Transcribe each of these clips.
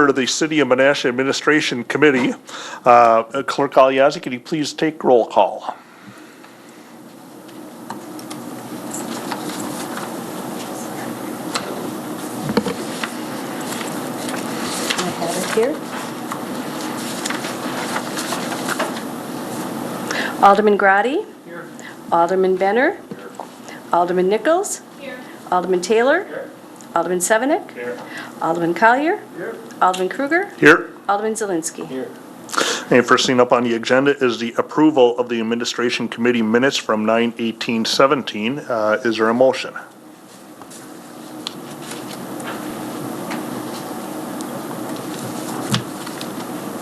order the City of Menasha Administration Committee. Clerk Aliazi, could you please take roll call? I have it here. Alderman Grotti. Here. Alderman Benner. Here. Alderman Nichols. Here. Alderman Taylor. Here. Alderman Sevenik. Here. Alderman Collier. Here. Alderman Kruger. Here. Alderman Zielinski. Here. And first thing up on the agenda is the approval of the Administration Committee minutes from 9/18/17. Is there a motion?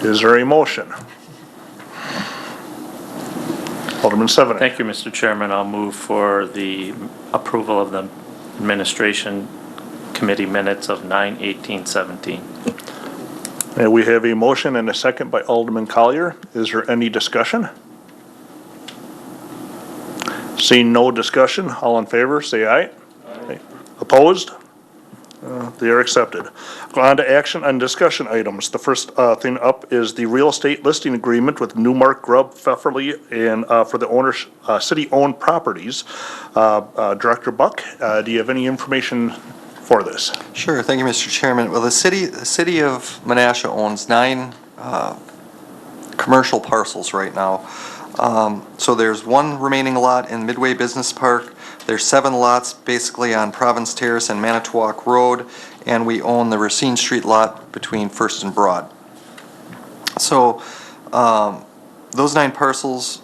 Is there a motion? Alderman Sevenik. Thank you, Mr. Chairman. I'll move for the approval of the Administration Committee minutes of 9/18/17. And we have a motion and a second by Alderman Collier. Is there any discussion? Seeing no discussion, all in favor, say aye. Aye. Opposed? They are accepted. Go on to action on discussion items. The first thing up is the real estate listing agreement with Newmark Grubb Pfefferly and for the owners, city-owned properties. Director Buck, do you have any information for this? Sure, thank you, Mr. Chairman. Well, the city of Menasha owns 9 commercial parcels right now. So there's 1 remaining lot in Midway Business Park. There's 7 lots basically on Province Terrace and Manitowoc Road, and we own the Racine Street lot between First and Broad. So those 9 parcels,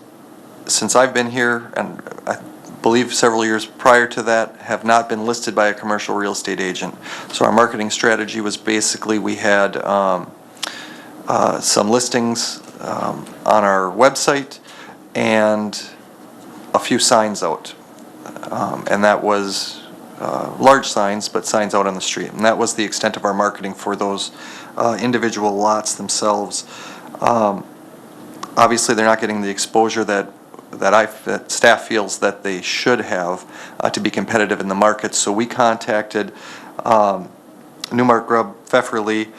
since I've been here, and I believe several years prior to that, have not been listed by a commercial real estate agent. So our marketing strategy was basically we had some listings on our website and a few signs out. And that was large signs, but signs out on the street. And that was the extent of our marketing for those individual lots themselves. Obviously, they're not getting the exposure that staff feels that they should have to be competitive in the market. So we contacted Newmark Grubb Pfefferly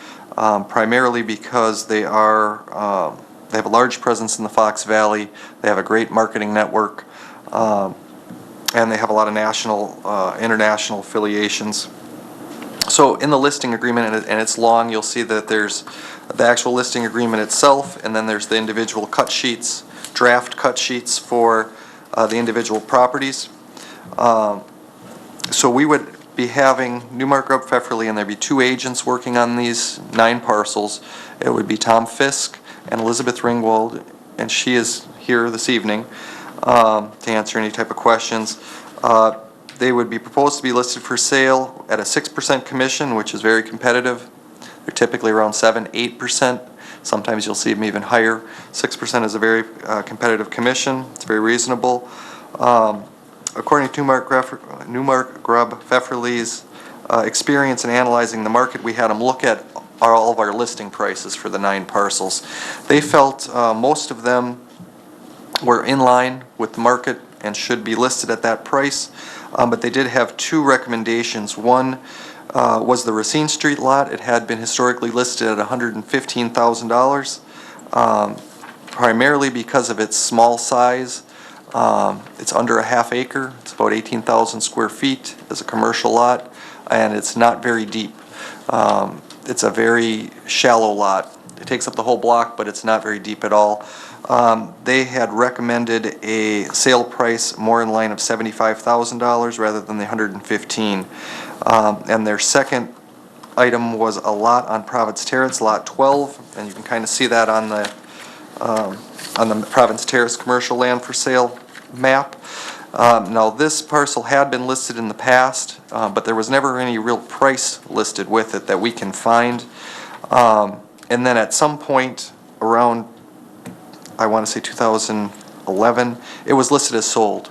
primarily because they have a large presence in the Fox Valley. They have a great marketing network. And they have a lot of national, international affiliations. So in the listing agreement, and it's long, you'll see that there's the actual listing agreement itself, and then there's the individual cut sheets, draft cut sheets for the individual properties. So we would be having Newmark Grubb Pfefferly, and there'd be 2 agents working on these 9 parcels. It would be Tom Fisk and Elizabeth Ringwald, and she is here this evening to answer any type of questions. They would be proposed to be listed for sale at a 6% commission, which is very competitive. They're typically around 7-8%. Sometimes you'll see them even higher. 6% is a very competitive commission. It's very reasonable. According to Newmark Grubb Pfefferly's experience in analyzing the market, we had them look at all of our listing prices for the 9 parcels. They felt most of them were in line with the market and should be listed at that price, but they did have 2 recommendations. One was the Racine Street lot. It had been historically listed at $115,000, primarily because of its small size. It's under a half acre. It's about 18,000 square feet as a commercial lot, and it's not very deep. It's a very shallow lot. It takes up the whole block, but it's not very deep at all. They had recommended a sale price more in line of $75,000 rather than the $115,000. And their second item was a lot on Province Terrace, lot 12, and you can kind of see that on the Province Terrace commercial land for sale map. Now this parcel had been listed in the past, but there was never any real price listed with it that we can find. And then at some point around, I want to say 2011, it was listed as sold,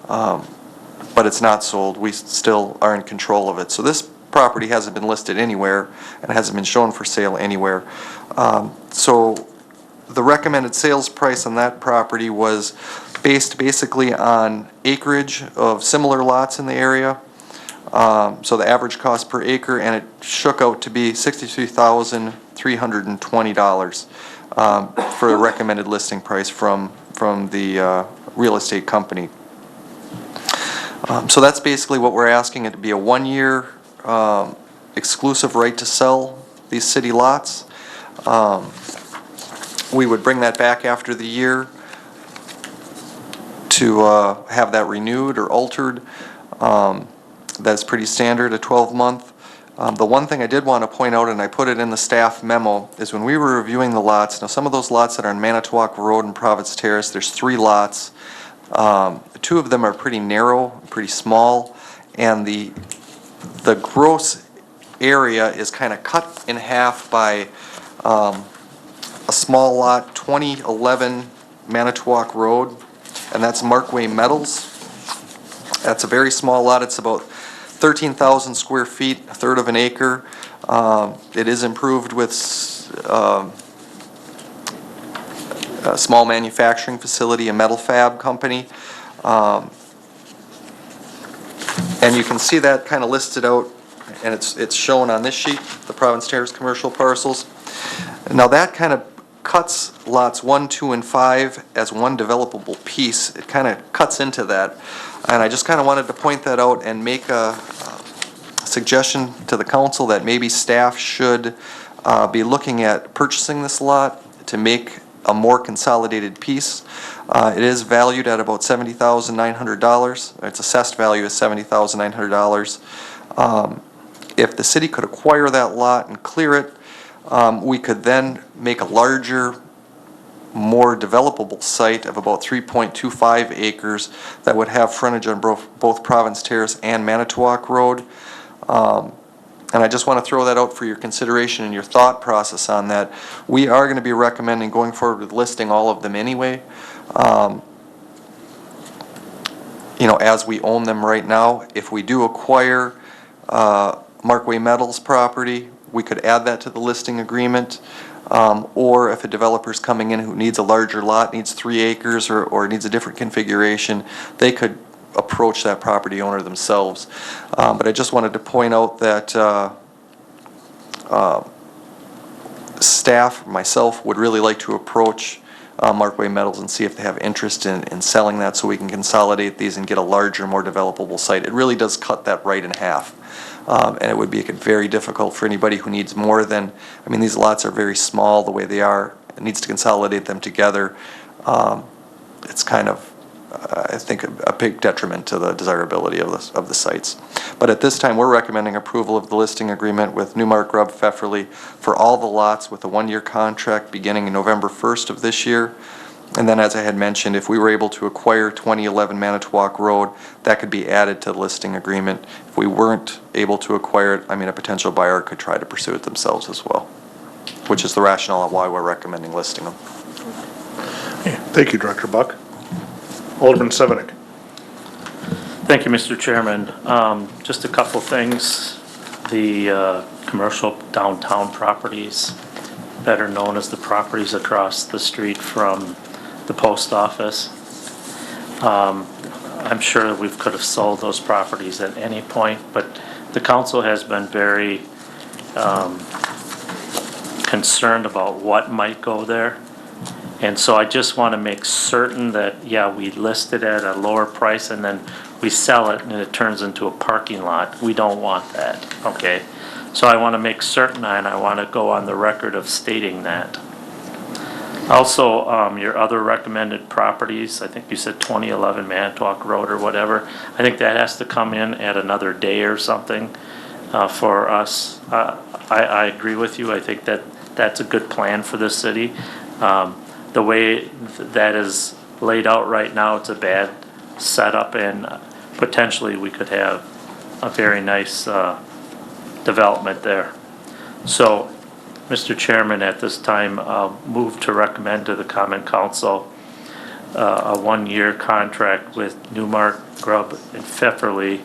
but it's not sold. We still are in control of it. So this property hasn't been listed anywhere and hasn't been shown for sale anywhere. So the recommended sales price on that property was based basically on acreage of similar lots in the area. So the average cost per acre, and it shook out to be $63,320 for a recommended listing price from the real estate company. So that's basically what we're asking, it to be a 1-year exclusive right to sell these city lots. We would bring that back after the year to have that renewed or altered. That's pretty standard, a 12-month. The one thing I did want to point out, and I put it in the staff memo, is when we were reviewing the lots, now some of those lots that are on Manitowoc Road and Province Terrace, there's 3 lots. 2 of them are pretty narrow, pretty small, and the gross area is kind of cut in half by a small lot, 2011 Manitowoc Road, and that's Markway Metals. That's a very small lot. It's about 13,000 square feet, a third of an acre. It is improved with a small manufacturing facility, a metal fab company. And you can see that kind of listed out, and it's shown on this sheet, the Province Terrace commercial parcels. Now that kind of cuts lots 1, 2, and 5 as one developable piece. It kind of cuts into that. And I just kind of wanted to point that out and make a suggestion to the council that maybe staff should be looking at purchasing this lot to make a more consolidated piece. It is valued at about $70,900. Its assessed value is $70,900. If the city could acquire that lot and clear it, we could then make a larger, more developable site of about 3.25 acres that would have frontage on both Province Terrace and Manitowoc Road. And I just want to throw that out for your consideration and your thought process on that. We are going to be recommending going forward with listing all of them anyway. As we own them right now. If we do acquire Markway Metals property, we could add that to the listing agreement. Or if a developer's coming in who needs a larger lot, needs 3 acres or needs a different configuration, they could approach that property owner themselves. But I just wanted to point out that staff, myself, would really like to approach Markway Metals and see if they have interest in selling that so we can consolidate these and get a larger, more developable site. It really does cut that right in half. And it would be very difficult for anybody who needs more than, these lots are very small the way they are. It needs to consolidate them together. It's kind of, I think, a big detriment to the desirability of the sites. But at this time, we're recommending approval of the listing agreement with Newmark Grubb Pfefferly for all the lots with a 1-year contract beginning November 1st of this year. And then, as I had mentioned, if we were able to acquire 2011 Manitowoc Road, that could be added to the listing agreement. If we weren't able to acquire it, a potential buyer could try to pursue it themselves as well, which is the rationale of why we're recommending listing them. Okay, thank you, Director Buck. Alderman Sevenick. Thank you, Mr. Chairman. Just a couple things. The commercial downtown properties, better known as the properties across the street from the post office. I'm sure we could have sold those properties at any point, but the council has been very concerned about what might go there. And so I just want to make certain that, we list it at a lower price and then we sell it and it turns into a parking lot. We don't want that, okay? So I want to make certain, and I want to go on the record of stating that. Also, your other recommended properties, I think you said 2011 Manitowoc Road or whatever, I think that has to come in at another day or something for us. I agree with you. I think that's a good plan for the city. The way that is laid out right now, it's a bad setup, and potentially we could have a very nice development there. So, Mr. Chairman, at this time, I'll move to recommend to the Common Council a 1-year contract with Newmark, Grubb, and Pfefferly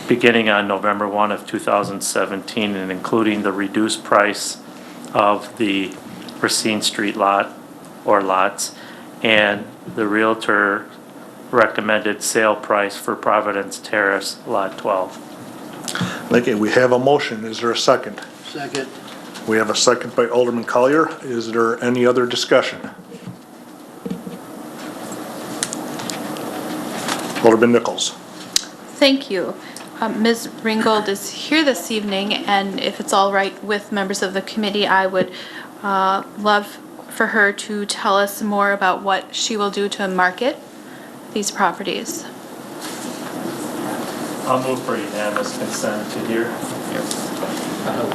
beginning on November 1 of 2017 and including the reduced price of the Racine Street lot or lots, and the Realtor recommended sale price for Providence Terrace, Lot 12. Okay, we have a motion. Is there a second? Second. We have a second by Alderman Collier. Is there any other discussion? Alderman Nichols. Thank you. Ms. Ringgold is here this evening, and if it's all right with members of the committee, I would love for her to tell us more about what she will do to market these properties. I'll move for unanimous consent to hear.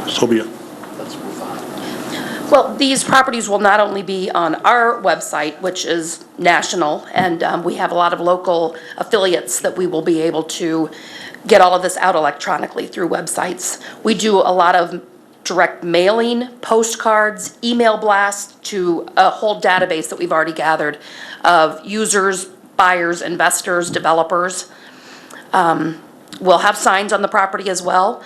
So be it. Let's move on. Well, these properties will not only be on our website, which is national, and we have a lot of local affiliates that we will be able to get all of this out electronically through websites. We do a lot of direct mailing, postcards, email blasts to a whole database that we've already gathered of users, buyers, investors, developers. We'll have signs on the property as well.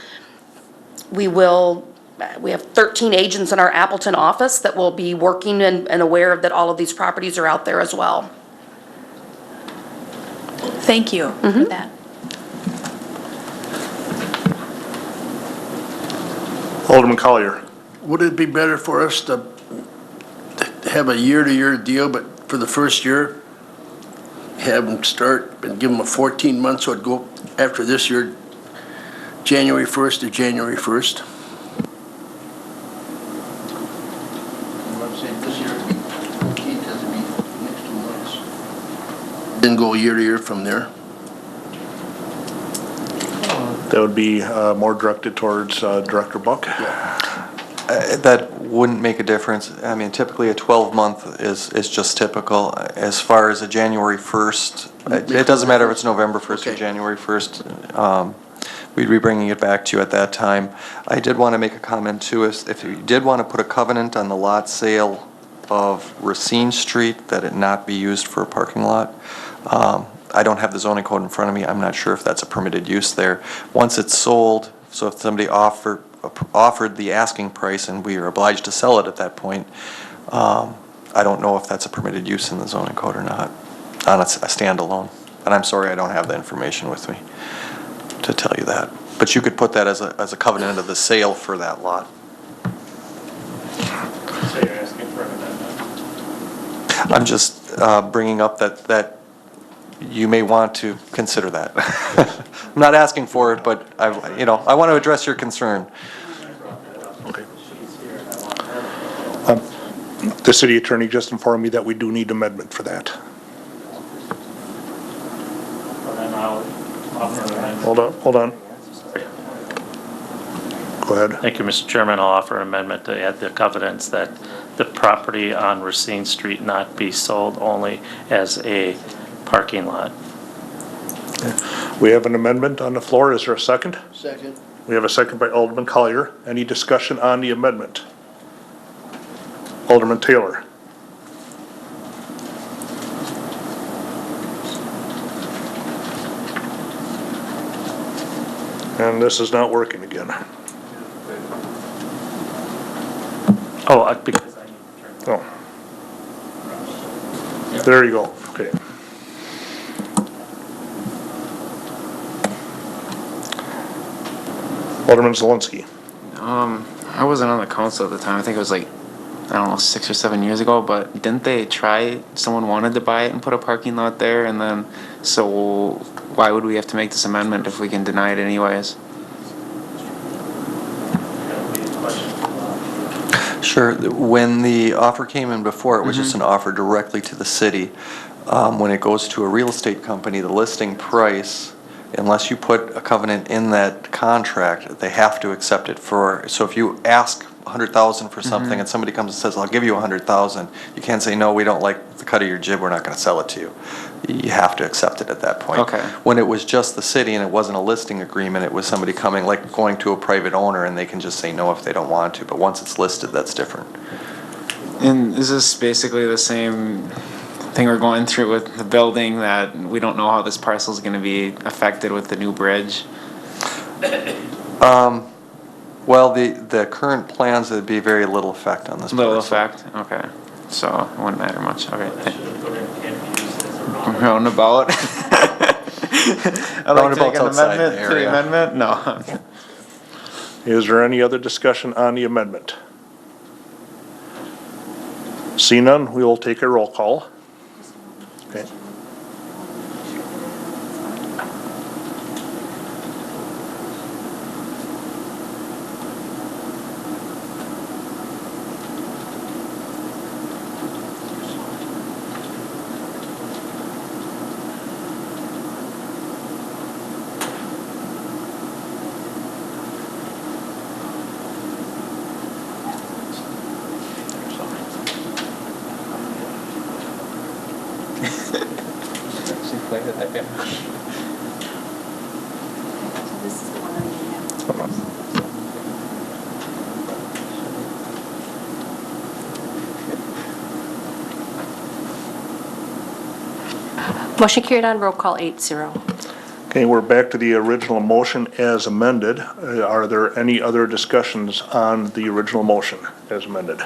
We have 13 agents in our Appleton office that will be working and aware that all of these properties are out there as well. Thank you for that. Alderman Collier. Would it be better for us to have a year-to-year deal, but for the first year, have them start and give them a 14 months, so it'd go after this year, January 1st to January 1st? I'm saying this year it'd be 14, because it'd be next 2 months. Then go year-to-year from there. That would be more directed towards Director Buck. That wouldn't make a difference. I mean, typically a 12-month is just typical. As far as a January 1st, it doesn't matter if it's November 1st or Okay. January 1st. We'd be bringing it back to you at that time. I did want to make a comment too, is if you did want to put a covenant on the lot sale of Racine Street, that it not be used for a parking lot. I don't have the zoning code in front of me. I'm not sure if that's a permitted use there. Once it's sold, so if somebody offered the asking price and we are obliged to sell it at that point, I don't know if that's a permitted use in the zoning code or not, on a standalone. And I'm sorry, I don't have the information with me to tell you that. But you could put that as a covenant of the sale for that lot. So you're asking for an amendment? I'm just bringing up that you may want to consider that. I'm not asking for it, but I want to address your concern. Okay. The city attorney just informed me that we do need amendment for that. Well, then I'll offer an amendment. Hold on. Go ahead. Thank you, Mr. Chairman. I'll offer an amendment to add the covenants that the property on Racine Street not be sold only as a parking lot. We have an amendment on the floor. Is there a second? Second. We have a second by Alderman Collier. Any discussion on the amendment? Alderman Taylor. And this is not working again. Oh, because I need to turn. Oh. There you go. Okay. Alderman Zelensky. I wasn't on the council at the time. I think it was like, I don't know, 6 or 7 years ago, but didn't they try, someone wanted to buy it and put a parking lot there, and then, so why would we have to make this amendment if we can deny it anyways? Sure. When the offer came in before, it was just an offer directly to the city. When it goes to a real estate company, the listing price, unless you put a covenant in that contract, they have to accept it for, so if you ask $100,000 for something and somebody comes and says, I'll give you $100,000, you can't say, no, we don't like the cut of your jib, we're not going to sell it to you. You have to accept it at that point. Okay. When it was just the city and it wasn't a listing agreement, it was somebody coming, like going to a private owner, and they can just say no if they don't want to, but once it's listed, that's different. And is this basically the same thing we're going through with the building, that we don't know how this parcel is going to be affected with the new bridge? Well, the current plans, there'd be very little effect on this Little parcel. effect? Okay. So it wouldn't matter much. Okay. Should have put in can't be used as Roundabout. I'd like to make Roundabout's an outside the amendment to the area. amendment? No. Is there any other discussion on the amendment? See none, we will take a roll call. Okay. Motion carried on roll call 8-0. Okay, we're back to the original motion as amended. Are there any other discussions on the original motion as amended?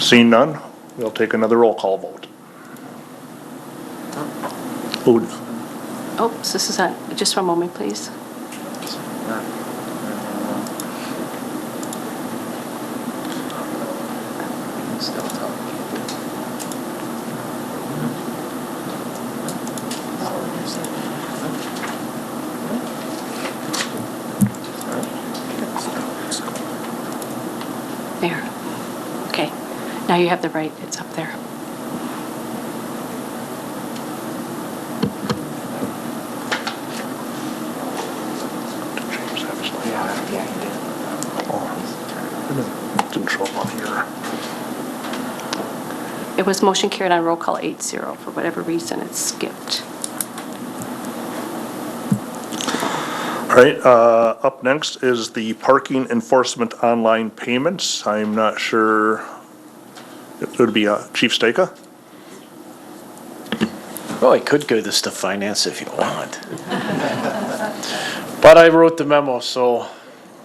Seeing none, we'll take another roll call vote. Ooh, Oh, so this is on, just one moment, please. There. Okay. Now you have the right, it's up there. James, that was like- Didn't show up on here. It was motion carried on roll call 8-0. For whatever reason, it skipped. All right, up next is the parking enforcement online payments. I'm not sure, it would be Chief Staka? Well, I could give this to finance if you want. But I wrote the memo, so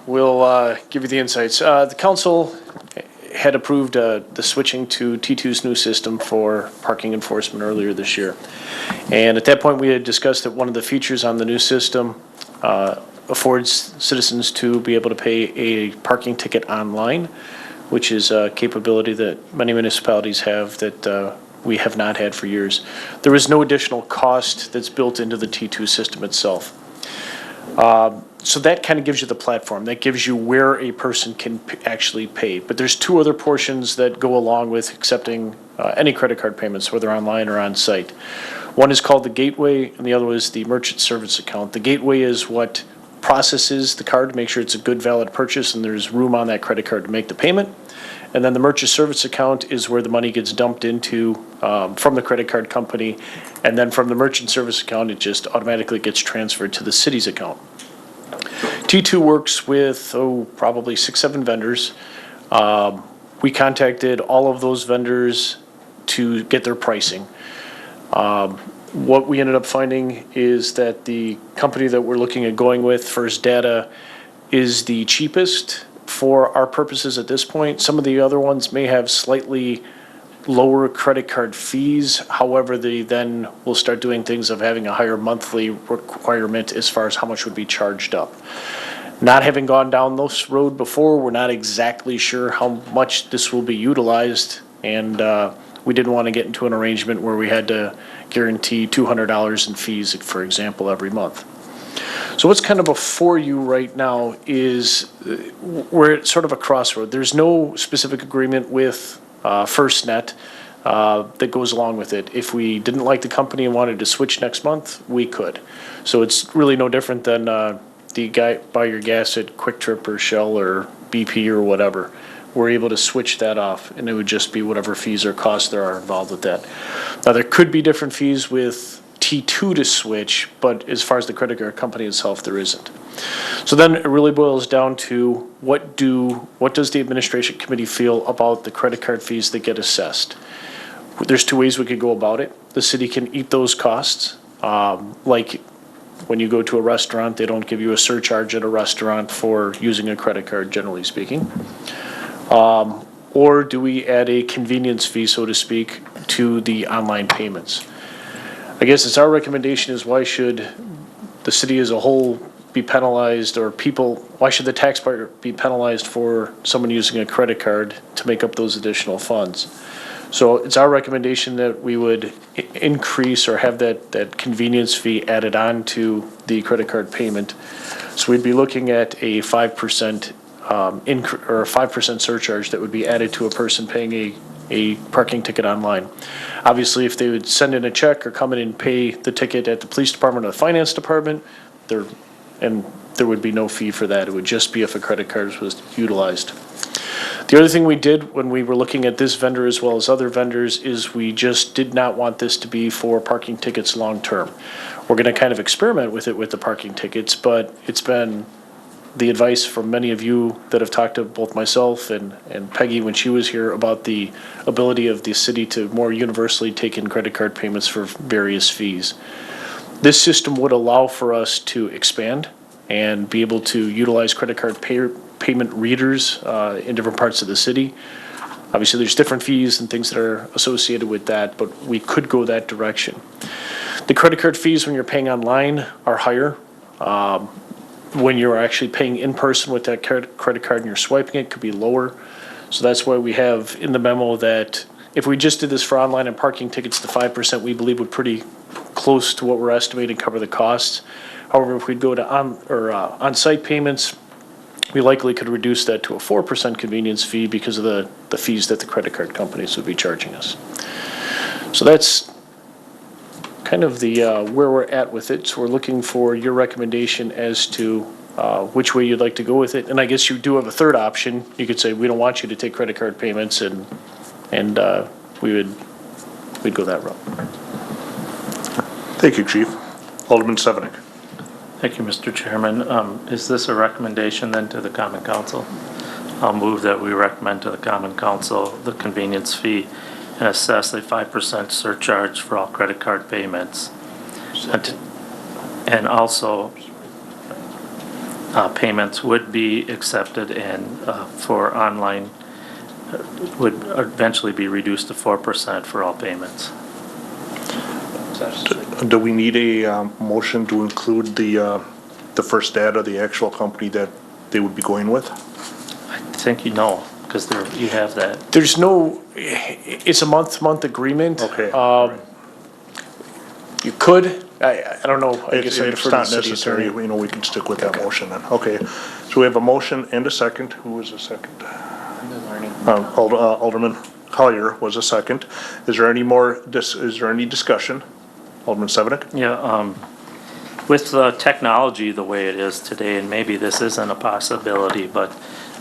we'll give you the insights. The council had approved the switching to T2's new system for parking enforcement earlier this year. And at that point, we had discussed that one of the features on the new system affords citizens to be able to pay a parking ticket online, which is a capability that many municipalities have that we have not had for years. There is no additional cost that's built into the T2 system itself. So that kind of gives you the platform. That gives you where a person can actually pay. But there's two other portions that go along with accepting any credit card payments, whether online or on site. One is called the gateway, and the other is the merchant service account. The gateway is what processes the card to make sure it's a good, valid purchase, and there's room on that credit card to make the payment. And then the merchant service account is where the money gets dumped into from the credit card company. And then from the merchant service account, it just automatically gets transferred to the city's account. T2 works with, probably 6-7 vendors. We contacted all of those vendors to get their pricing. What we ended up finding is that the company that we're looking at going with, First Data, is the cheapest for our purposes at this point. Some of the other ones may have slightly lower credit card fees. However, they then will start doing things of having a higher monthly requirement as far as how much would be charged up. Not having gone down this road before, we're not exactly sure how much this will be utilized, and we didn't want to get into an arrangement where we had to guarantee $200 in fees, for example, every month. So what's kind of before you right now is we're at sort of a crossroad. There's no specific agreement with FirstNet that goes along with it. If we didn't like the company and wanted to switch next month, we could. So it's really no different than the guy buy your gas at Quick Trip or Shell or BP or whatever. We're able to switch that off, and it would just be whatever fees or costs there are involved with that. Now, there could be different fees with T2 to switch, but as far as the credit card company itself, there isn't. So then it really boils down to what does the administration committee feel about the credit card fees that get assessed? There's two ways we could go about it. The city can eat those costs, like when you go to a restaurant, they don't give you a surcharge at a restaurant for using a credit card, generally speaking. Or do we add a convenience fee, so to speak, to the online payments. I guess it's our recommendation is why should the city as a whole be penalized, or why should the taxpayer be penalized for someone using a credit card to make up those additional funds? So it's our recommendation that we would increase or have that convenience fee added on to the credit card payment. So we'd be looking at a 5% or a 5% surcharge that would be added to a person paying a parking ticket online. Obviously, if they would send in a check or come in and pay the ticket at the police department or the finance department, there would be no fee for that. It would just be if a credit card was utilized. The other thing we did when we were looking at this vendor as well as other vendors is we just did not want this to be for parking tickets long-term. We're going to kind of experiment with it with the parking tickets, but it's been the advice from many of you that have talked to both myself and Peggy when she was here about the ability of the city to more universally take in credit card payments for various fees. This system would allow for us to expand and be able to utilize credit card payment readers in different parts of the city. Obviously, there's different fees and things that are associated with that, but we could go that direction. The credit card fees when you're paying online are higher. When you're actually paying in person with that credit card and you're swiping it, could be lower. So that's why we have in the memo that if we just did this for online and parking tickets, the 5% we believe would pretty close to what we're estimating cover the costs. However, if we'd go to on-site payments, we likely could reduce that to a 4% convenience fee because of the fees that the credit card companies would be charging us. So that's kind of the where we're at with it. So we're looking for your recommendation as to which way you'd like to go with it. And I guess you do have a third option. You could say, we don't want you to take credit card payments, and we'd go that route. Thank you, Chief. Alderman Sevenick. Thank you, Mr. Chairman. Is this a recommendation then to the Common Council? I'll move that we recommend to the Common Council the convenience fee and assess a 5% surcharge for all credit card payments. And also, payments would be accepted and for online would eventually be reduced to 4% for all payments. Do we need a motion to include the first data, the actual company that they would be going with? I think you know, because you have that. There's no, it's a month-to-month agreement. Okay. You could, I don't know. I guess I'd If it's defer to the not city necessary, attorney. we can stick with that motion then. Okay. So we have a motion and a second. Who was the second? Alderman Collier was a second. Is there any discussion? Alderman Sevenick? Yeah, with the technology the way it is today, and maybe this isn't a possibility, but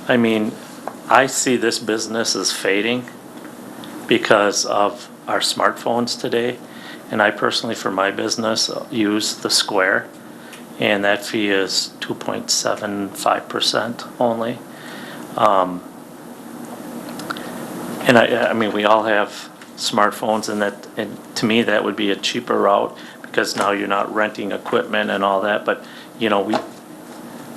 I mean, I see this business as fading because of our smartphones today. And I personally, for my business, use the Square, and that fee is 2.75% only. And I mean, we all have smartphones, and to me, that would be a cheaper route because now you're not renting equipment and all that. But you know,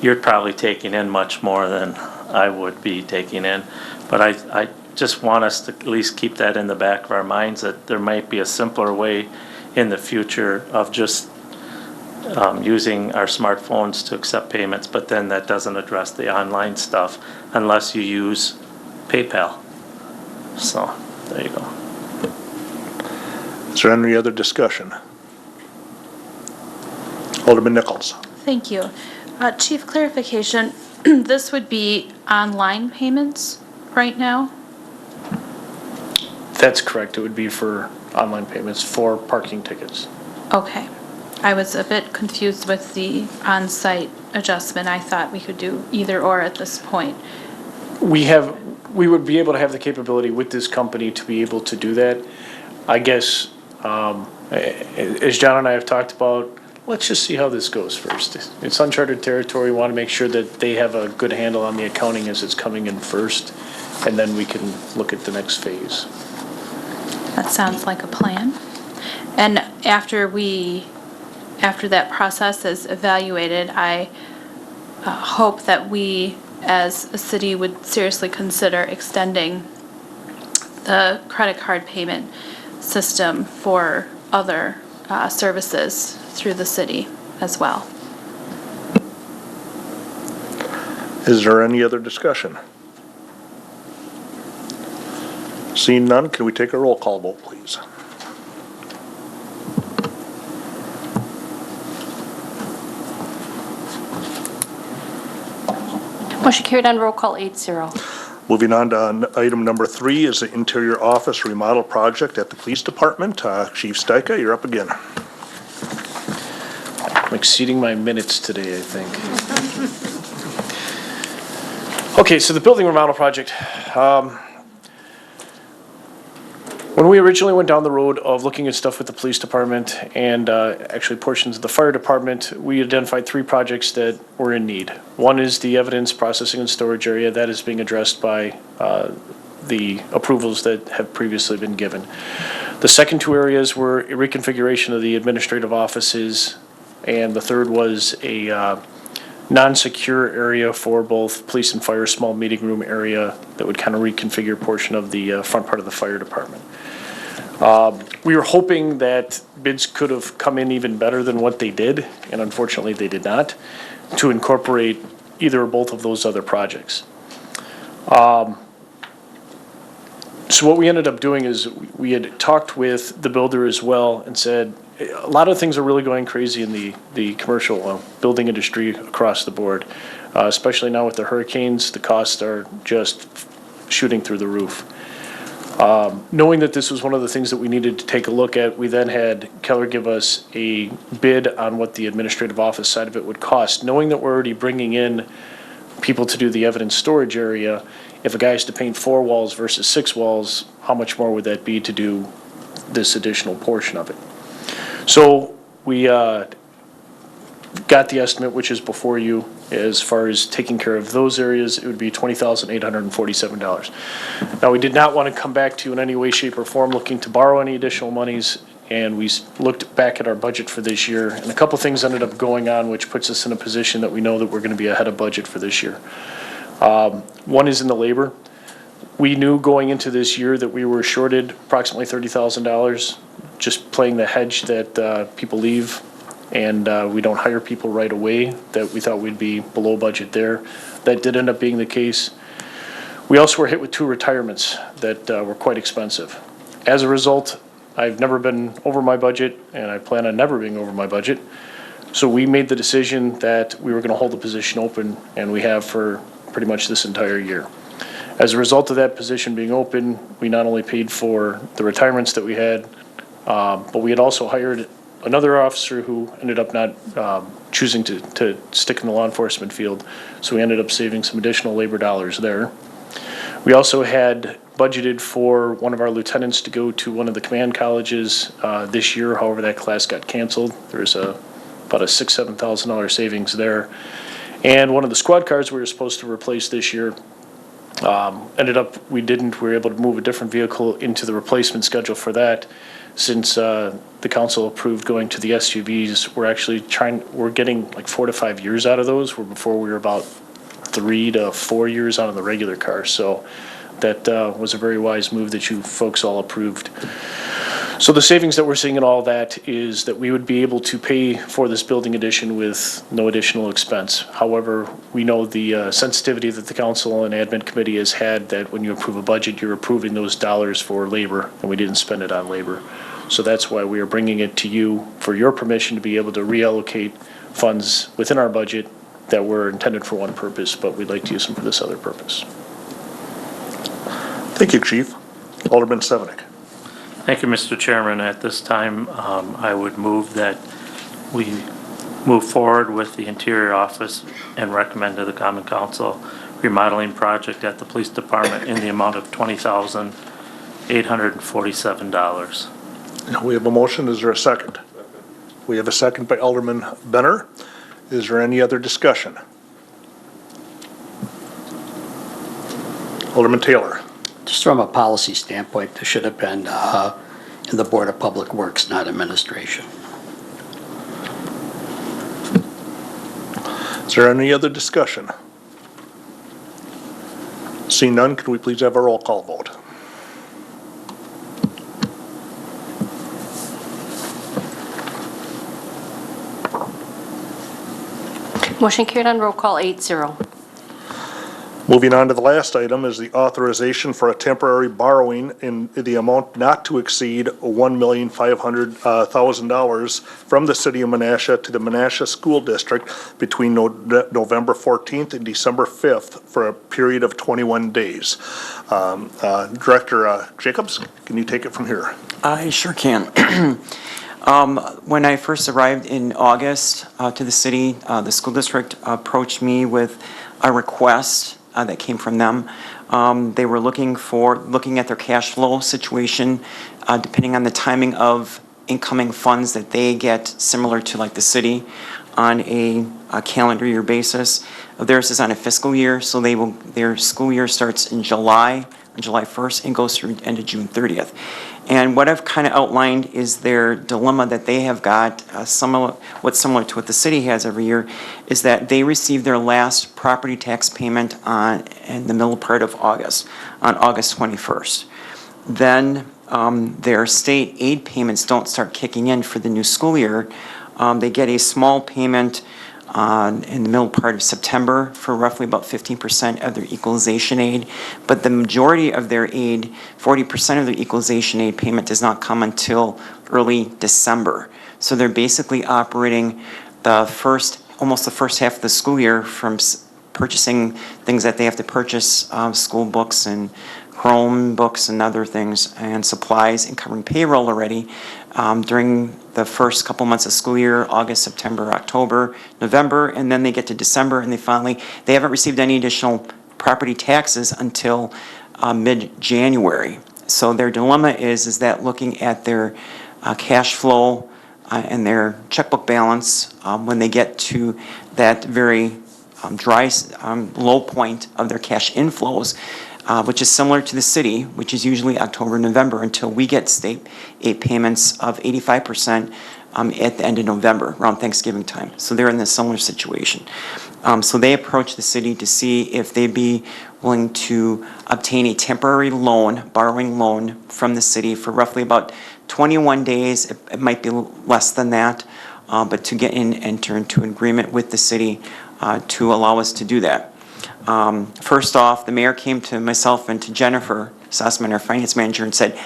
you're probably taking in much more than I would be taking in. But I just want us to at least keep that in the back of our minds that there might be a simpler way in the future of just using our smartphones to accept payments, but then that doesn't address the online stuff unless you use PayPal. So, there you go. Is there any other discussion? Alderman Nichols. Thank you. Chief, clarification, this would be online payments right now? That's correct. It would be for online payments for parking tickets. Okay. I was a bit confused with the on-site adjustment. I thought we could do either or at this point. We would be able to have the capability with this company to be able to do that. I guess, as John and I have talked about, let's just see how this goes first. It's uncharted territory. We want to make sure that they have a good handle on the accounting as it's coming in first, and then we can look at the next phase. That sounds like a plan. And after that process is evaluated, I hope that we, as a city, would seriously consider extending the credit card payment system for other services through the city as well. Is there any other discussion? Seeing none, can we take a roll call vote, please? Motion carried on roll call 8-0. Moving on to item number 3 is the interior office remodel project at the police department. Chief Stika, you're up again. I'm exceeding my minutes today, I think. Okay, so the building remodel project. When we originally went down the road of looking at stuff with the police department and actually portions of the fire department, we identified 3 projects that were in need. One is the evidence processing and storage area. That is being addressed by the approvals that have previously been given. The second 2 areas were a reconfiguration of the administrative offices, and the third was a non-secure area for both police and fire, small meeting room area that would kind of reconfigure a portion of the front part of the fire department. We were hoping that bids could have come in even better than what they did, and unfortunately they did not, to incorporate either or both of those other projects. So what we ended up doing is we had talked with the builder as well and said, a lot of things are really going crazy in the commercial building industry across the board, especially now with the hurricanes. The costs are just shooting through the roof. Knowing that this was one of the things that we needed to take a look at, we then had Keller give us a bid on what the administrative office side of it would cost. Knowing that we're already bringing in people to do the evidence storage area, if a guy has to paint 4 walls versus 6 walls, how much more would that be to do this additional portion of it? So we got the estimate, which is before you, as far as taking care of those areas. It would be $20,847. Now, we did not want to come back to you in any way, shape, or form looking to borrow any additional monies, and we looked back at our budget for this year, and a couple things ended up going on, which puts us in a position that we know that we're going to be ahead of budget for this year. One is in the labor. We knew going into this year that we were shorted approximately $30,000, just playing the hedge that people leave and we don't hire people right away, that we thought we'd be below budget there. That did end up being the case. We also were hit with 2 retirements that were quite expensive. As a result, I've never been over my budget, and I plan on never being over my budget. So we made the decision that we were going to hold the position open, and we have for pretty much this entire year. As a result of that position being open, we not only paid for the retirements that we had, but we had also hired another officer who ended up not choosing to stick in the law enforcement field. So we ended up saving some additional labor dollars there. We also had budgeted for one of our lieutenants to go to one of the command colleges this year. However, that class got canceled. There's about a $6,000-7,000 savings there. And one of the squad cars we were supposed to replace this year ended up we didn't. We were able to move a different vehicle into the replacement schedule for that. Since the council approved going to the SUVs, we're getting like 4 to 5 years out of those, where before we were about 3 to 4 years out of the regular car. So that was a very wise move that you folks all approved. So the savings that we're seeing in all that is that we would be able to pay for this building addition with no additional expense. However, we know the sensitivity that the council and admin committee has had, that when you approve a budget, you're approving those dollars for labor, and we didn't spend it on labor. So that's why we are bringing it to you for your permission to be able to reallocate funds within our budget that were intended for one purpose, but we'd like to use them for this other purpose. Thank you, Chief. Alderman Sevenick. Thank you, Mr. Chairman. At this time, I would move that we move forward with the interior office and recommend to the Common Council remodeling project at the police department in the amount of $20,847. We have a motion. Is there a second? We have a second by Alderman Benner. Is there any other discussion? Alderman Taylor. Just from a policy standpoint, this should have been in the Board of Public Works, not administration. Is there any other discussion? Seeing none, can we please have a roll call vote? Motion carried on roll call 8-0. Moving on to the last item is the authorization for a temporary borrowing in the amount not to exceed $1,500,000 from the city of Menasha to the Menasha School District between November 14th and December 5th for a period of 21 days. Director Jacobs, can you take it from here? I sure can. When I first arrived in August to the city, the school district approached me with a request that came from them. They were looking at their cash flow situation, depending on the timing of incoming funds that they get, similar to like the city, on a calendar year basis. Theirs is on a fiscal year, so their school year starts in July, on July 1st, and goes through end of June 30th. And what I've kind of outlined is their dilemma that they have got, similar to what the city has every year, is that they receive their last property tax payment in the middle part of August, on August 21st. Then their state aid payments don't start kicking in for the new school year. They get a small payment in the middle part of September for roughly about 15% of their equalization aid. But the majority of their aid, 40% of their equalization aid payment, does not come until early December. So they're basically operating almost the first half of the school year from purchasing things that they have to purchase, school books and Chromebooks and other things, and supplies, and covering payroll already during the first couple months of school year, August, September, October, November, and then they get to December and they haven't received any additional property taxes until mid-January. So their dilemma is that looking at their cash flow and their checkbook balance, when they get to that very dry, low point of their cash inflows, which is similar to the city, which is usually October, November, until we get state aid payments of 85% at the end of November, around Thanksgiving time. So they're in a similar situation. So they approached the city to see if they'd be willing to obtain a temporary borrowing loan from the city for roughly about 21 days. It might be less than that, but to enter into an agreement with the city to allow us to do that. First off, the mayor came to myself and to Jennifer Sussman, our finance manager, and said,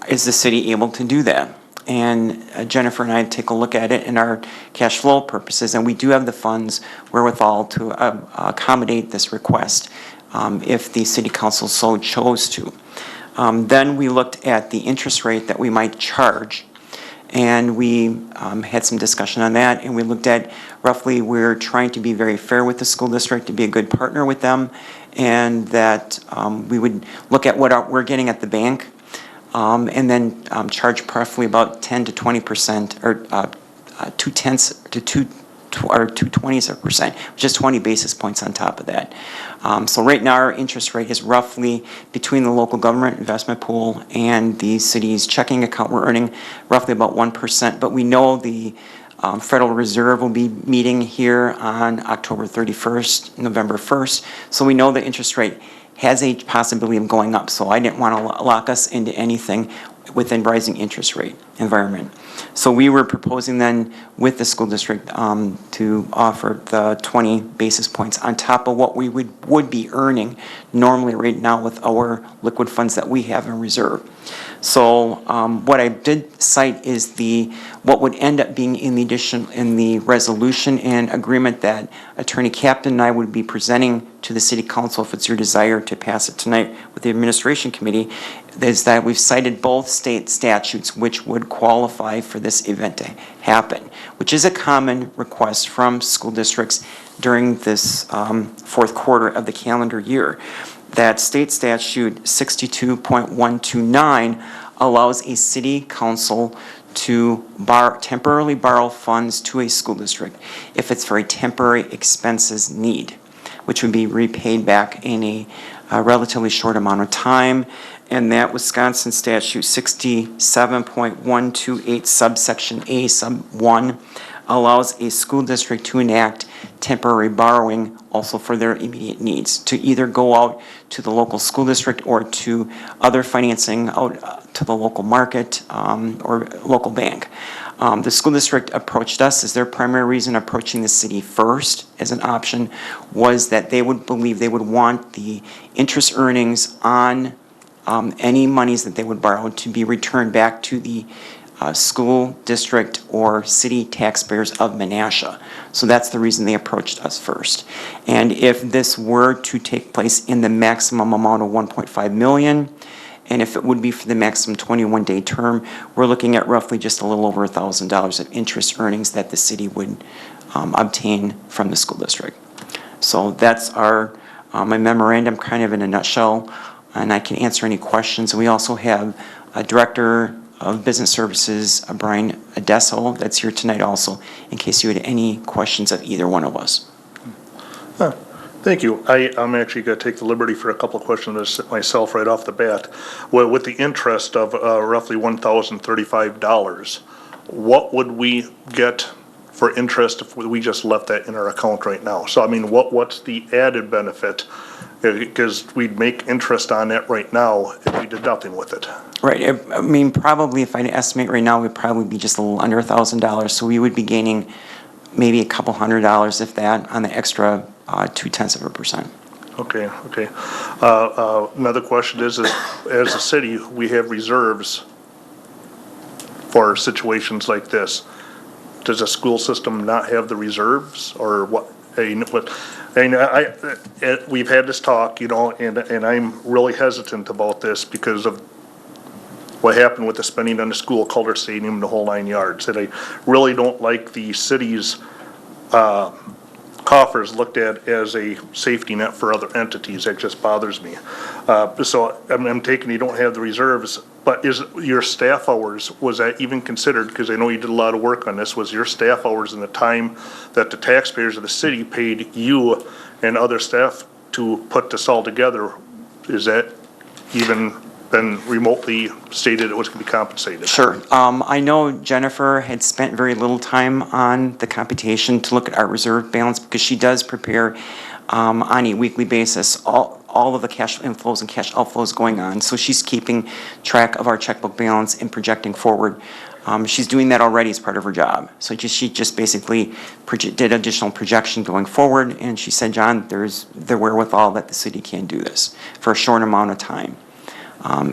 is the city able to do that? And Jennifer and I take a look at it in our cash flow purposes, and we do have the funds wherewithal to accommodate this request if the city council so chose to. Then we looked at the interest rate that we might charge, and we had some discussion on that, and we looked at roughly, we're trying to be very fair with the school district, to be a good partner with them, and that we would look at what we're getting at the bank, and then charge roughly about 10 to 20%, or 0.2 to 2/20%, which is 20 basis points on top of that. So right now, our interest rate is roughly between the local government investment pool and the city's checking account. We're earning roughly about 1%, but we know the Federal Reserve will be meeting here on October 31st, November 1st, so we know the interest rate has a possibility of going up, so I didn't want to lock us into anything within rising interest rate environment. So we were proposing then with the school district to offer the 20 basis points on top of what we would be earning normally right now with our liquid funds that we have in reserve. So what I did cite is what would end up being in the resolution and agreement that Attorney Captain and I would be presenting to the City Council, if it's your desire to pass it tonight with the Administration Committee, is that we've cited both state statutes which would qualify for this event to happen, which is a common request from school districts during this fourth quarter of the calendar year. That state statute 62.129 allows a city council to temporarily borrow funds to a school district if it's for a temporary expenses need, which would be repaid back in a relatively short amount of time. And that Wisconsin statute 67.128 subsection A sub 1 allows a school district to enact temporary borrowing also for their immediate needs, to either go out to the local school district or to other financing out to the local market or local bank. The school district approached us as their primary reason approaching the city first as an option was that they would believe they would want the interest earnings on any monies that they would borrow to be returned back to the school district or city taxpayers of Menasha. So that's the reason they approached us first. And if this were to take place in the maximum amount of 1.5 million, and if it would be for the maximum 21-day term, we're looking at roughly just a little over $1,000 of interest earnings that the city would obtain from the school district. So that's my memorandum kind of in a nutshell, and I can answer any questions. We also have a Director of Business Services, Brian Adesso, that's here tonight also, in case you had any questions of either one of us. Thank you. I'm actually going to take the liberty for a couple of questions myself right off the bat. Well, with the interest of roughly $1,035, what would we get for interest if we just left that in our account right now? So, I mean, what's the added benefit? Because we'd make interest on that right now if we did nothing with it. Right. I mean, probably if I estimate right now, we'd probably be just a little under $1,000. So we would be gaining maybe a couple $100, if that, on the extra 0.2%. Okay. Another question is as a city, we have reserves for situations like this. Does the school system not have the reserves, or what? We've had this talk, and I'm really hesitant about this because of what happened with the spending on the school, Calder Stadium, the whole 9 yards. And I really don't like the city's coffers looked at as a safety net for other entities. That just bothers me. So I'm taking you don't have the reserves, but is your staff hours, was that even considered? Because I know you did a lot of work on this. Was your staff hours and the time that the taxpayers of the city paid you and other staff to put this all together, is that even been remotely stated it was going to be compensated? Sure. I know Jennifer had spent very little time on the computation to look at our reserve balance because she does prepare on a weekly basis all of the cash inflows and cash outflows going on. So she's keeping track of our checkbook balance and projecting forward. She's doing that already as part of her job. So she just basically did additional projection going forward, and she said, John, there's the wherewithal that the city can do this for a short amount of time.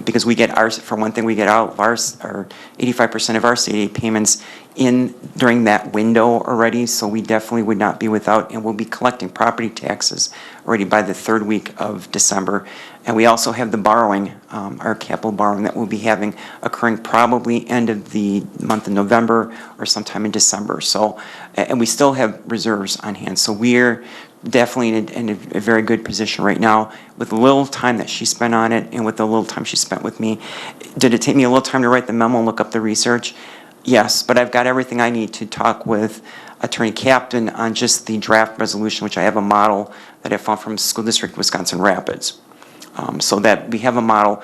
Because we get for one thing, we get out our 85% of our state aid payments in during that window already, so we definitely would not be without, and we'll be collecting property taxes already by the third week of December. And we also have the borrowing, our capital borrowing that we'll be having occurring probably end of the month of November or sometime in December. So, and we still have reserves on hand, so we're definitely in a very good position right now with the little time that she spent on it and with the little time she spent with me. Did it take me a little time to write the memo and look up the research? Yes, but I've got everything I need to talk with Attorney Captain on just the draft resolution, which I have a model that I found from School District Wisconsin Rapids. So that we have a model.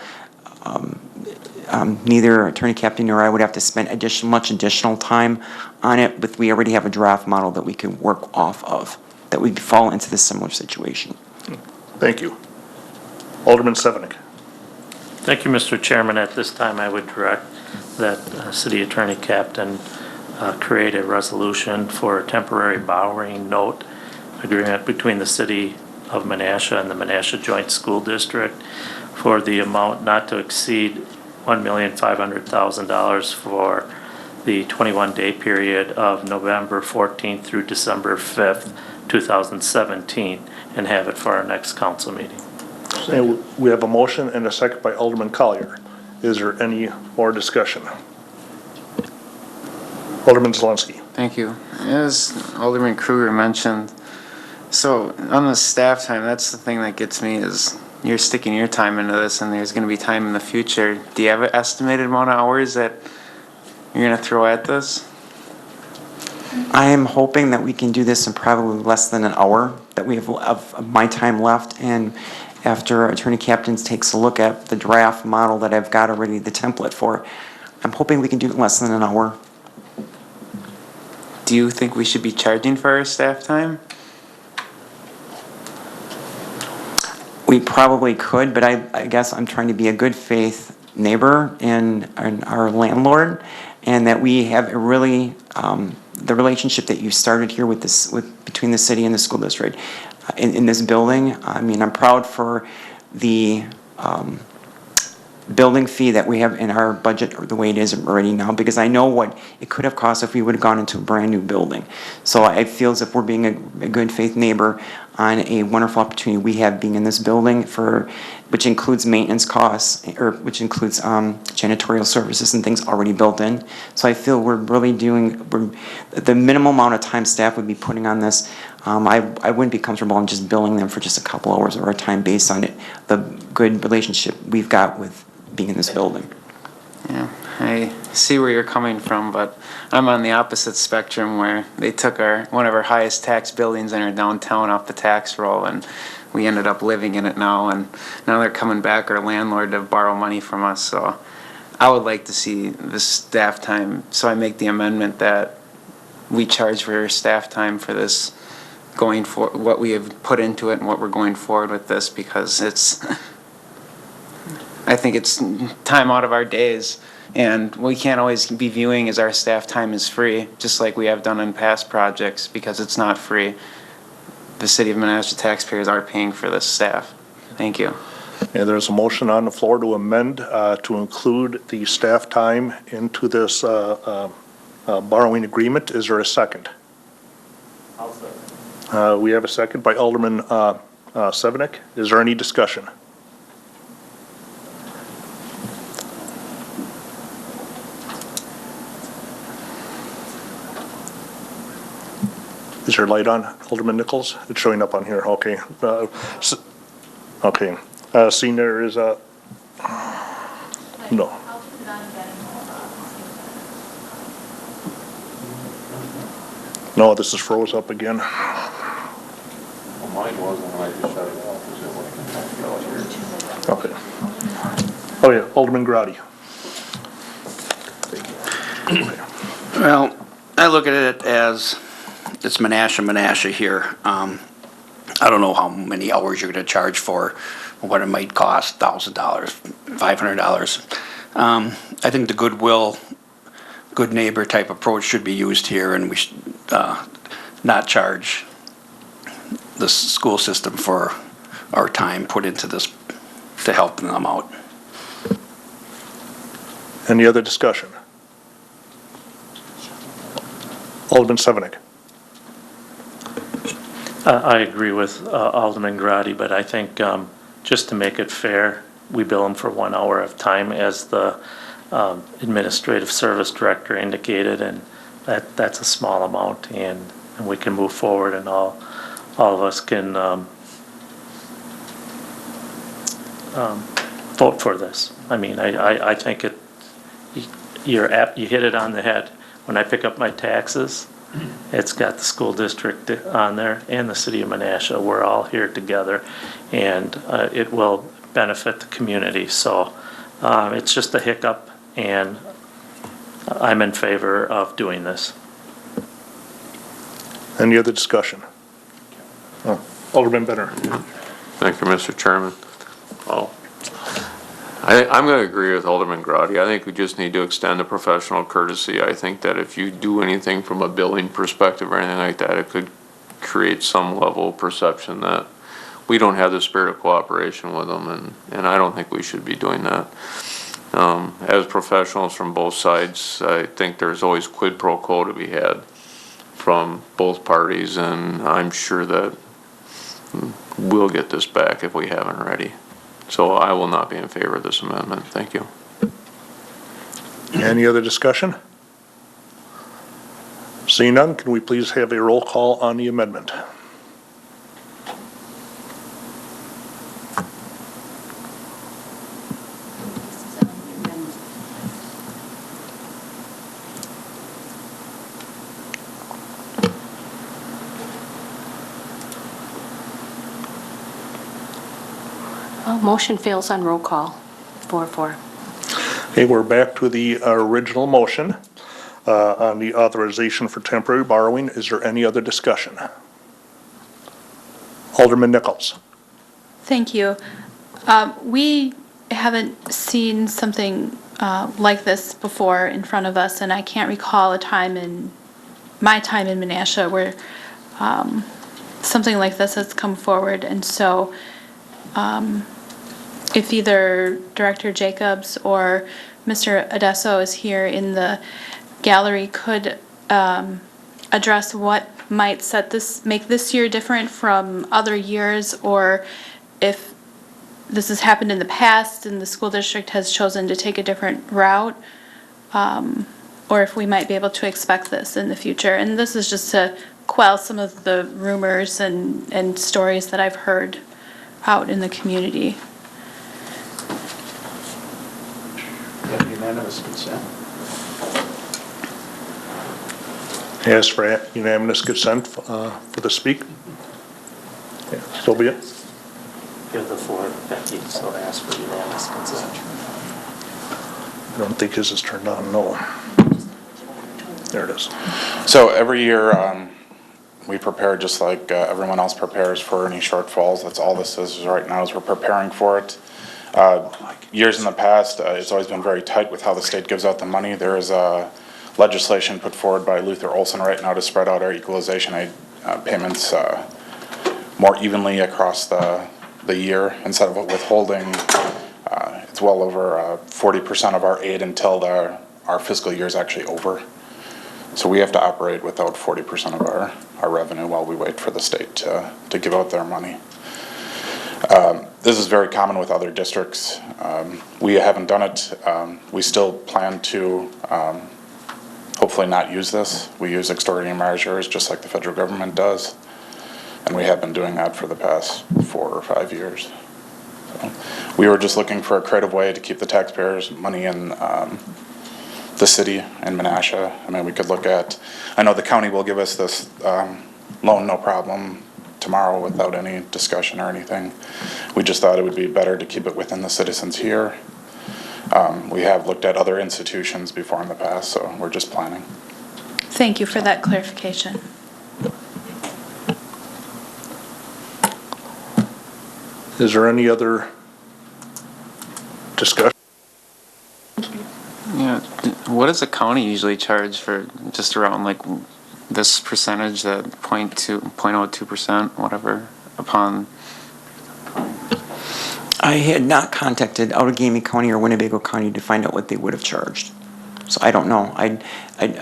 Neither Attorney Captain nor I would have to spend much additional time on it, but we already have a draft model that we could work off of that would fall into this similar situation. Thank you. Alderman Sevenik. Thank you, Mr. Chairman. At this time, I would direct that City Attorney Captain create a resolution for a temporary borrowing note agreement between the City of Menasha and the Menasha Joint School District for the amount not to exceed $1,500,000 for the 21-day period of November 14th through December 5th, 2017, and have it for our next council meeting. And we have a motion and a second by Alderman Collier. Is there any more discussion? Alderman Zelensky. Thank you. As Alderman Kruger mentioned, so on the staff time, that's the thing that gets me is you're sticking your time into this and there's going to be time in the future. Do you have an estimated amount of hours that you're going to throw at this? I am hoping that we can do this in probably less than an hour, that we have of my time left, and after Attorney Captain takes a look at the draft model that I've got already, the template for, I'm hoping we can do it in less than an hour. do you think we should be charging for our staff time? We probably could, but I guess I'm trying to be a good faith neighbor and our landlord, and that we have a really, the relationship that you started here with this, between the city and the school district in this building. I mean, I'm proud for the building fee that we have in our budget, or the way it is already now, because I know what it could have cost if we would have gone into a brand-new building. So I feel as if we're being a good faith neighbor on a wonderful opportunity we have being in this building, which includes maintenance costs, or which includes janitorial services and things already built in. So I feel we're really the minimum amount of time staff would be putting on this. I wouldn't be comfortable in just billing them for just a couple hours of our time based on the good relationship we've got with being in this building. Yeah, I see where you're coming from, but I'm on the opposite spectrum where they took one of our highest tax buildings in our downtown off the tax roll, and we ended up living in it now, and now they're coming back, our landlord, to borrow money from us. So I would like to see the staff time, so I make the amendment that we charge for staff time for this, going for what we have put into it and what we're going forward with this, because I think it's time out of our days, and we can't always be viewing as our staff time is free, just like we have done in past projects, because it's not free. The city of Menasha taxpayers are paying for this staff. Thank you. And there's a motion on the floor to amend to include the staff time into this borrowing agreement. Is there a second? I'll second. We have a second by Alderman Severnick. Is there any discussion? Is your light on, Alderman Nichols? It's showing up on here. Okay. Okay. Seeing there is a no. No, this is froze up again. Mine wasn't when I just shut it off. Okay. Oh, yeah, Alderman Grady. Well, I look at it as it's Menasha here. I don't know how many hours you're going to charge for, what it might cost, $1,000, $500. I think the goodwill, good neighbor type approach should be used here, and we should not charge the school system for our time put into this to help them out. Any other discussion? Alderman Severnick. I agree with Alderman Grady, but I think just to make it fair, we bill them for 1 hour of time, as the administrative service director indicated, and that's a small amount, and we can move forward, and all of us can vote for this. I mean, I think you hit it on the head. When I pick up my taxes, it's got the school district on there and the city of Menasha. We're all here together, and it will benefit the community. So it's just a hiccup, and I'm in favor of doing this. Any other discussion? Alderman Benner. Thank you, Mr. Chairman. I'm going to agree with Alderman Grady. I think we just need to extend the professional courtesy. I think that if you do anything from a billing perspective or anything like that, it could create some level of perception that we don't have the spirit of cooperation with them, and I don't think we should be doing that. As professionals from both sides, I think there's always quid pro quo to be had from both parties, and I'm sure that we'll get this back if we haven't already. So I will not be in favor of this amendment. Thank you. Any other discussion? Seeing none, can we please have a roll call on the amendment? Motion fails on roll call. 4-4. Okay, we're back to the original motion. on the authorization for temporary borrowing. Is there any other discussion? Alderman Nichols. Thank you. We haven't seen something like this before in front of us, and I can't recall a time in my time in Menasha where something like this has come forward. And so if either Director Jacobs or Mr. Adesso is here in the gallery, could address what might make this year different from other years, or if this has happened in the past and the school district has chosen to take a different route, or if we might be able to expect this in the future. And this is just to quell some of the rumors and stories that I've heard out in the community. Unanimous consent. Ask for unanimous consent for the speak. Yeah, so be it. Give the floor to Becky, so ask for unanimous consent. I don't think his is turned on, no. There it is. So every year, we prepare just like everyone else prepares for any shortfalls. That's all this is right now, is we're preparing for it. Years in the past, it's always been very tight with how the state gives out the money. There is legislation put forward by Luther Olson right now to spread out our equalization aid payments more evenly across the year instead of withholding. It's well over 40% of our aid until our fiscal year is actually over. So we have to operate without 40% of our revenue while we wait for the state to give out their money. This is very common with other districts. We haven't done it. We still plan to hopefully not use this. We use extraordinary measures just like the federal government does. And we have been doing that for the past 4 or 5 years. So we were just looking for a creative way to keep the taxpayers' money in the city in Menasha. I mean, we could look at, I know the county will give us this loan no problem tomorrow without any discussion or anything. We just thought it would be better to keep it within the citizens here. We have looked at other institutions before in the past, so we're just planning. Thank you for that clarification. Is there any other discussion? Yeah, what does the county usually charge for just around like this percentage, that 0.02%, whatever, upon? I had not contacted Outagamie County or Winnebago County to find out what they would have charged. So I don't know. I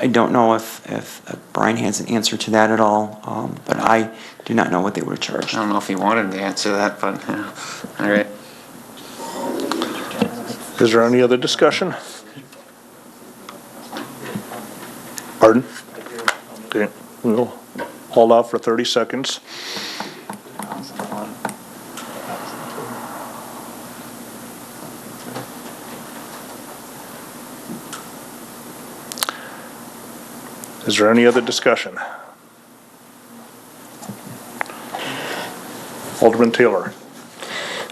don't know if Brian has an answer to that at all, but I do not know what they would have charged. I don't know if he wanted to answer that, but yeah. All right. Is there any other discussion? Pardon? Okay, we'll hold off for 30 seconds. Is there any other discussion? Alderman Taylor.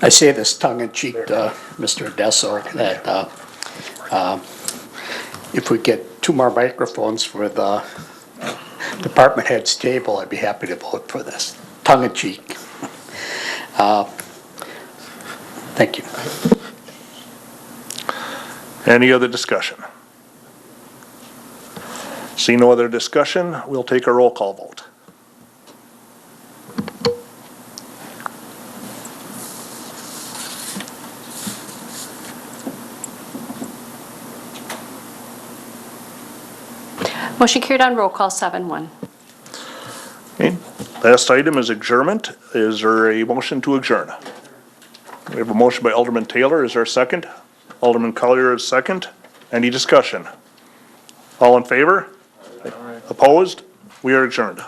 I say this tongue-in-cheek to Mr. Adesso that if we get 2 more microphones for the department head's table, I'd be happy to vote for this. Tongue-in-cheek. Thank you. Any other discussion? See no other discussion, we'll take a roll call vote. Motion carried on roll call 7-1. Okay, last item is adjournment. Is there a motion to adjourn? We have a motion by Alderman Taylor. Is there a second? Alderman Collier is second. Any discussion? All in favor? Opposed? We are adjourned.